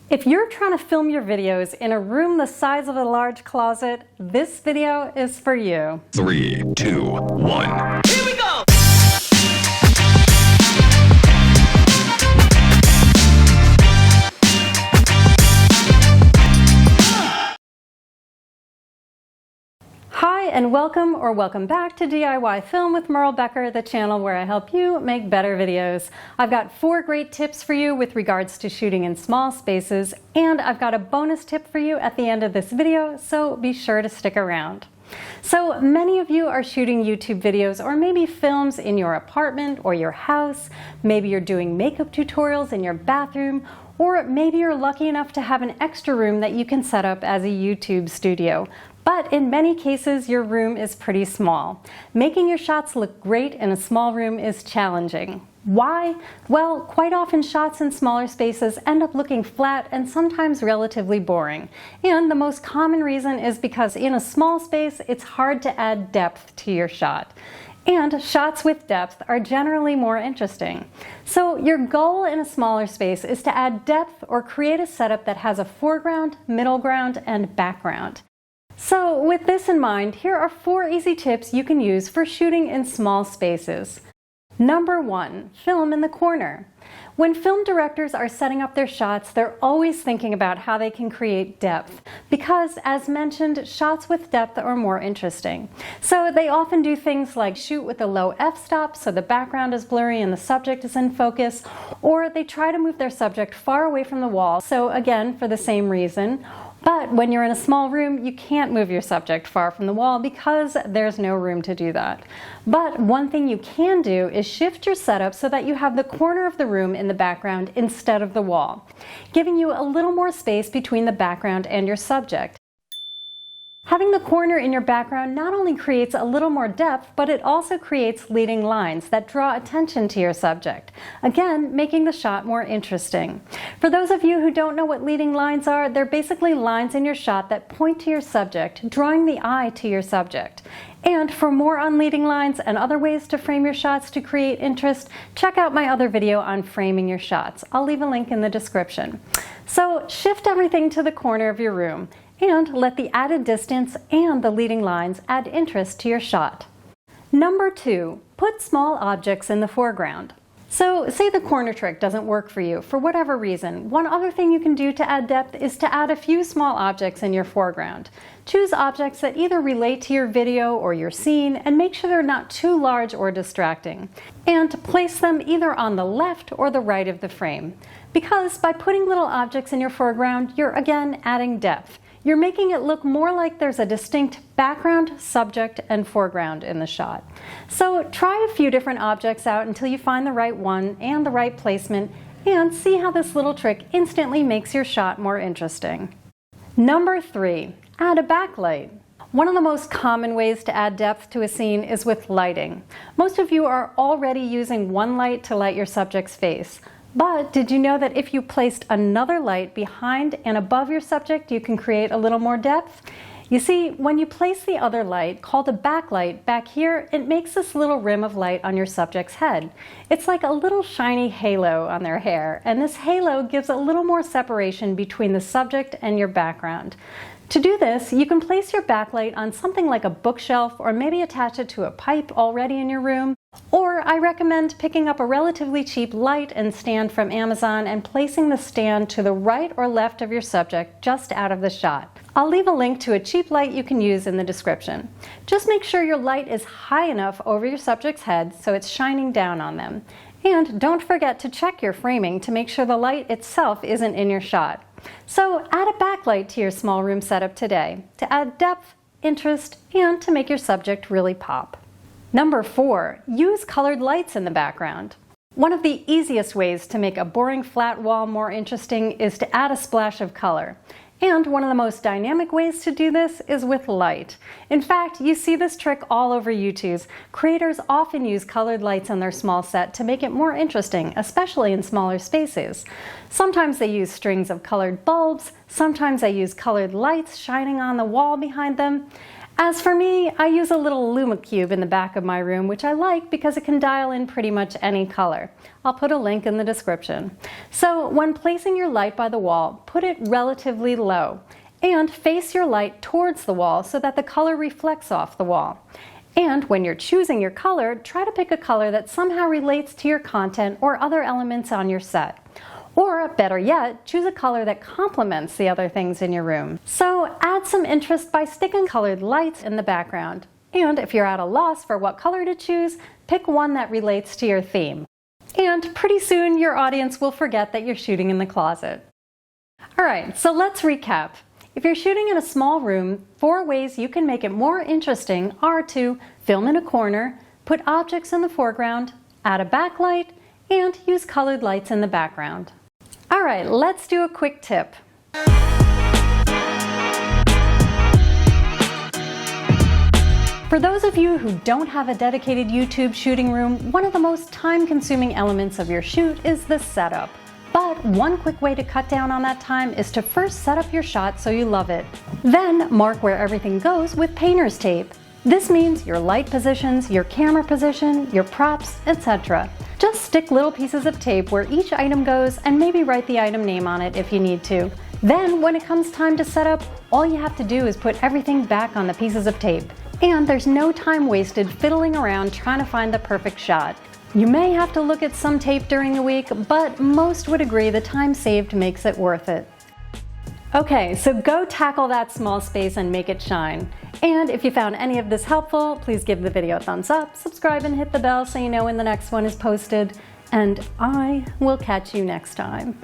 If you're trying to film your videos in a room the size of a large closet, this video is for you. 3, 2, 1. Here we go! Hi and welcome back to DIY Film with Merle Becker, the channel where I help you make better videos. I've got 4 great tips for you with regards to shooting in small spaces, and I've got a bonus tip for you at the end of this video, so be sure to stick around. So many of you are shooting YouTube videos or maybe films in your apartment or your house. Maybe you're doing makeup tutorials in your bathroom, or maybe you're lucky enough to have an extra room that you can set up as a YouTube studio. But in many cases, your room is pretty small. Making your shots look great in a small room is challenging. Why? Well, quite often shots in smaller spaces end up looking flat and sometimes relatively boring. And the most common reason is because in a small space, it's hard to add depth to your shot. And shots with depth are generally more interesting. So your goal in a smaller space is to add depth or create a setup that has a foreground, middle ground, and background. So with this in mind, here are 4 easy tips you can use for shooting in small spaces. Number 1, film in the corner. When film directors are setting up their shots, they're always thinking about how they can create depth because, as mentioned, shots with depth are more interesting. So they often do things like shoot with a low f-stop so the background is blurry and the subject is in focus, or they try to move their subject far away from the wall, so again, for the same reason. But when you're in a small room, you can't move your subject far from the wall because there's no room to do that. But one thing you can do is shift your setup so that you have the corner of the room in the background instead of the wall, giving you a little more space between the background and your subject. Having the corner in your background not only creates a little more depth, but it also creates leading lines that draw attention to your subject, again, making the shot more interesting. For those of you who don't know what leading lines are, they're basically lines in your shot that point to your subject, drawing the eye to your subject. And for more on leading lines and other ways to frame your shots to create interest, check out my other video on framing your shots. I'll leave a link in the description. So shift everything to the corner of your room and let the added distance and the leading lines add interest to your shot. Number 2, put small objects in the foreground. So say the corner trick doesn't work for you for whatever reason. One other thing you can do to add depth is to add a few small objects in your foreground. Choose objects that either relate to your video or your scene and make sure they're not too large or distracting. And place them either on the left or the right of the frame. Because by putting little objects in your foreground, you're again adding depth. You're making it look more like there's a distinct background, subject, and foreground in the shot. So try a few different objects out until you find the right one and the right placement, and see how this little trick instantly makes your shot more interesting. Number 3, add a backlight. One of the most common ways to add depth to a scene is with lighting. Most of you are already using one light to light your subject's face. But did you know that if you placed another light behind and above your subject, you can create a little more depth? You see, when you place the other light, called a backlight, back here, it makes this little rim of light on your subject's head. It's like a little shiny halo on their hair, and this halo gives a little more separation between the subject and your background. To do this, you can place your backlight on something like a bookshelf or maybe attach it to a pipe already in your room. Or I recommend picking up a relatively cheap light and stand from Amazon and placing the stand to the right or left of your subject just out of the shot. I'll leave a link to a cheap light you can use in the description. Just make sure your light is high enough over your subject's head so it's shining down on them. And don't forget to check your framing to make sure the light itself isn't in your shot. So add a backlight to your small room setup today to add depth, interest, and to make your subject really pop. Number 4, use colored lights in the background. One of the easiest ways to make a boring flat wall more interesting is to add a splash of color. And one of the most dynamic ways to do this is with light. In fact, you see this trick all over YouTube. Creators often use colored lights in their small set to make it more interesting, especially in smaller spaces. Sometimes they use strings of colored bulbs, sometimes they use colored lights shining on the wall behind them. As for me, I use a little LumaCube in the back of my room, which I like because it can dial in pretty much any color. I'll put a link in the description. So when placing your light by the wall, put it relatively low and face your light towards the wall so that the color reflects off the wall. And when you're choosing your color, try to pick a color that somehow relates to your content or other elements on your set. Or better yet, choose a color that complements the other things in your room. So add some interest by sticking colored lights in the background. And if you're at a loss for what color to choose, pick one that relates to your theme. And pretty soon your audience will forget that you're shooting in the closet. Alright, so let's recap. If you're shooting in a small room, 4 ways you can make it more interesting are to film in a corner, put objects in the foreground, add a backlight, and use colored lights in the background. Alright, let's do a quick tip. For those of you who don't have a dedicated YouTube shooting room, one of the most time-consuming elements of your shoot is the setup. But one quick way to cut down on that time is to first set up your shot so you love it. Then mark where everything goes with painter's tape. This means your light positions, your camera position, your props, etc. Just stick little pieces of tape where each item goes and maybe write the item name on it if you need to. Then when it comes time to set up, all you have to do is put everything back on the pieces of tape. And there's no time wasted fiddling around trying to find the perfect shot. You may have to look at some tape during the week, but most would agree the time saved makes it worth it. Okay, so go tackle that small space and make it shine. And if you found any of this helpful, please give the video a thumbs up, subscribe and hit the bell so you know when the next one is posted, and I will catch you next time.